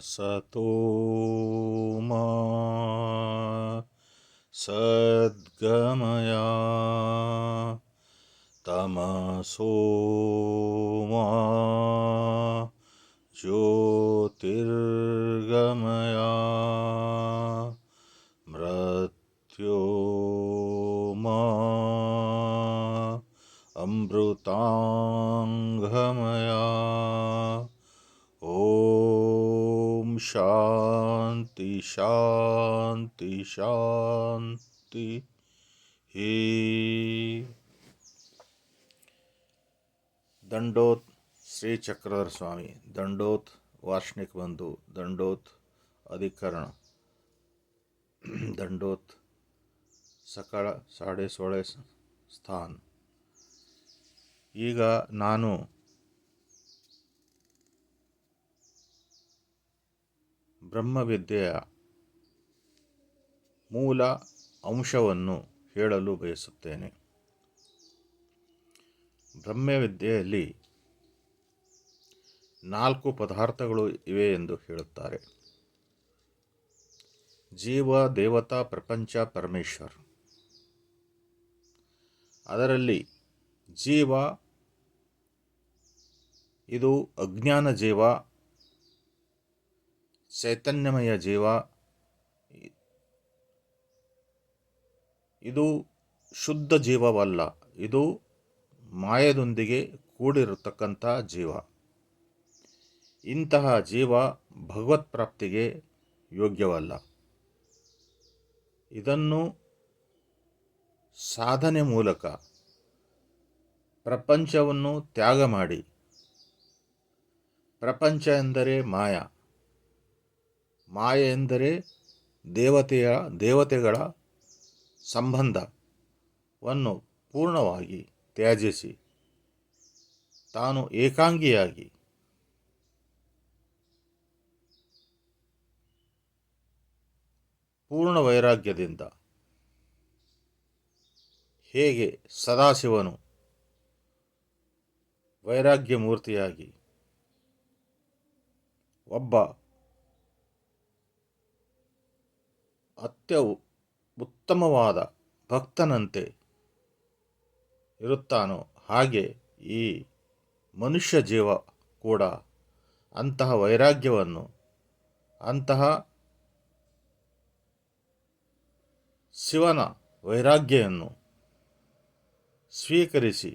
ಸತೋ ಮಾ ಸದ್ಗಮಯ ತಮಸೋ ಮಾ ಜ್ಯೋತಿರ್ಗಮಯ ಮೃತ್ಯೋರ್ಮಾ ಅಮೃತಾಂಗಮಯ. ಓಂ ಶಾಂತಿ ಶಾಂತಿ ಶಾಂತಿ. ದಂಡೋತ್ ಶ್ರೀ ಚಕ್ರಧರ ಸ್ವಾಮಿ, ದಂಡೋತ್ ವಾರ್ಷಿಕ ಬಂಧು, ದಂಡೋತ್ ಅಧಿಕರಣ, ದಂಡೋತ್ ಸಕಲ 16.5 ಸ್ಥಾನ. ಈಗ ನಾನು ಬ್ರಹ್ಮವಿದ್ಯೆಯ ಮೂಲ ಅಂಶವನ್ನು ಹೇಳಲು ಬಯಸುತ್ತೇನೆ. ಬ್ರಹ್ಮವಿದ್ಯೆಯಲ್ಲಿ 4 ಪದಾರ್ಥಗಳು ಇವೆ ಎಂದು ಹೇಳುತ್ತಾರೆ: ಜೀವ, ದೇವತಾ, ಪ್ರಪಂಚ, ಪರಮೇಶ್ವರ. ಅದರಲ್ಲಿ ಜೀವ ಇದು ಅಜ್ಞಾನ ಜೀವ, ಚೈತನ್ಯಮಯ ಜೀವ. ಇದು ಶುದ್ಧ ಜೀವವಲ್ಲ, ಇದು ಮಾಯದೊಂದಿಗೆ ಕೂಡಿರತಕ್ಕಂಥ ಜೀವ. ಇಂತಹ ಜೀವ ಭಗವತ್ ಪ್ರಾಪ್ತಿಗೆ ಯೋಗ್ಯವಲ್ಲ. ಇದನ್ನು ಸಾಧನೆ ಮೂಲಕ ಪ್ರಪಂಚವನ್ನು ತ್ಯಾಗ ಮಾಡಿ, ಪ್ರಪಂಚ ಎಂದರೆ ಮಾಯ ಎಂದರೆ ದೇವತೆಗಳ ಸಂಬಂಧವನ್ನು ಪೂರ್ಣವಾಗಿ ತ್ಯಜಿಸಿ, ತಾನು ಏಕಾಂಗಿಯಾಗಿ ಪೂರ್ಣ ವೈರಾಗ್ಯದಿಂದ ಹೇಗೆ ಸದಾಶಿವನು ವೈರಾಗ್ಯ ಮೂರ್ತಿಯಾಗಿ ಒಬ್ಬ ಉತ್ತಮವಾದ ಭಕ್ತನಂತೆ ಇರುತ್ತಾನೋ, ಹಾಗೆ ಈ ಮನುಷ್ಯ ಜೀವ ಕೂಡ ಅಂತಹ ವೈರಾಗ್ಯವನ್ನು, ಅಂತಹ ಶಿವನ ವೈರಾಗ್ಯವನ್ನು ಸ್ವೀಕರಿಸಿ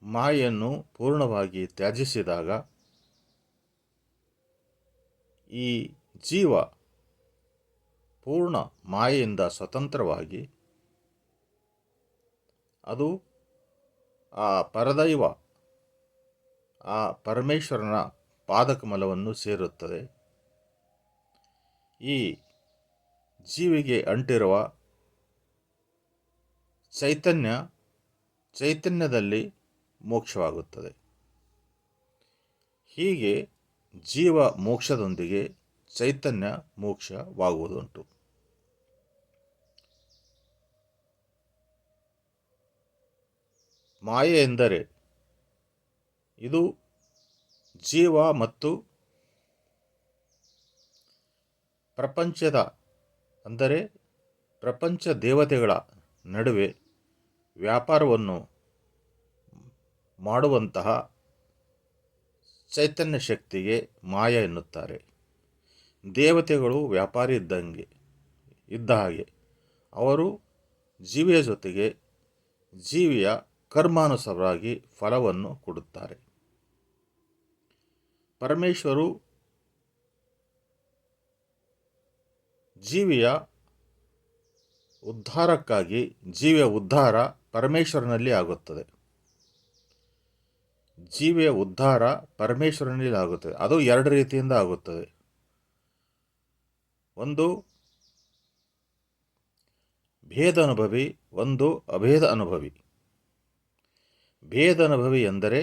ಮಾಯೆಯನ್ನು ಪೂರ್ಣವಾಗಿ ತ್ಯಜಿಸಿದಾಗ ಈ ಜೀವ ಪೂರ್ಣ ಮಾಯೆಯಿಂದ ಸ್ವತಂತ್ರವಾಗಿ ಅದು ಆ ಪರದೈವ, ಆ ಪರಮೇಶ್ವರನ ಪಾದಕಮಲವನ್ನು ಸೇರುತ್ತದೆ. ಈ ಜೀವಿಗೆ ಅಂಟಿರುವ ಚೈತನ್ಯದಲ್ಲಿ ಮೋಕ್ಷವಾಗುತ್ತದೆ. ಹೀಗೆ ಜೀವ ಮೋಕ್ಷದೊಂದಿಗೆ ಚೈತನ್ಯ ಮೋಕ್ಷವಾಗುವುದುಂಟು. ಮಾಯೆ ಎಂದರೆ ಇದು ಜೀವ ಮತ್ತು ಪ್ರಪಂಚದ, ಅಂದರೆ ಪ್ರಪಂಚ ದೇವತೆಗಳ ನಡುವೆ ವ್ಯಾಪಾರವನ್ನು ಮಾಡುವಂತಹ ಚೈತನ್ಯ ಶಕ್ತಿಗೆ ಮಾಯ ಎನ್ನುತ್ತಾರೆ. ದೇವತೆಗಳು ವ್ಯಾಪಾರಿ ಇದ್ದ ಹಾಗೆ ಅವರು ಜೀವಿಯ ಜೊತೆಗೆ ಜೀವಿಯ ಕರ್ಮಾನುಸಾರವಾಗಿ ಫಲವನ್ನು ಕೊಡುತ್ತಾರೆ. ಪರಮೇಶ್ವರು ಜೀವಿಯ ಉದ್ಧಾರಕ್ಕಾಗಿ, ಜೀವಿಯ ಉದ್ಧಾರ ಪರಮೇಶ್ವರನಲ್ಲಿ ಆಗುತ್ತದೆ. ಜೀವಿಯ ಉದ್ಧಾರ ಪರಮೇಶ್ವರನಲ್ಲಿ ಆಗುತ್ತದೆ. ಅದು 2 ರೀತಿಯಿಂದ ಆಗುತ್ತದೆ. ಒಂದು ಭೇದ ಅನುಭವಿ, ಒಂದು ಅಭೇದ ಅನುಭವಿ. ಭೇದ ಅನುಭವಿ ಎಂದರೆ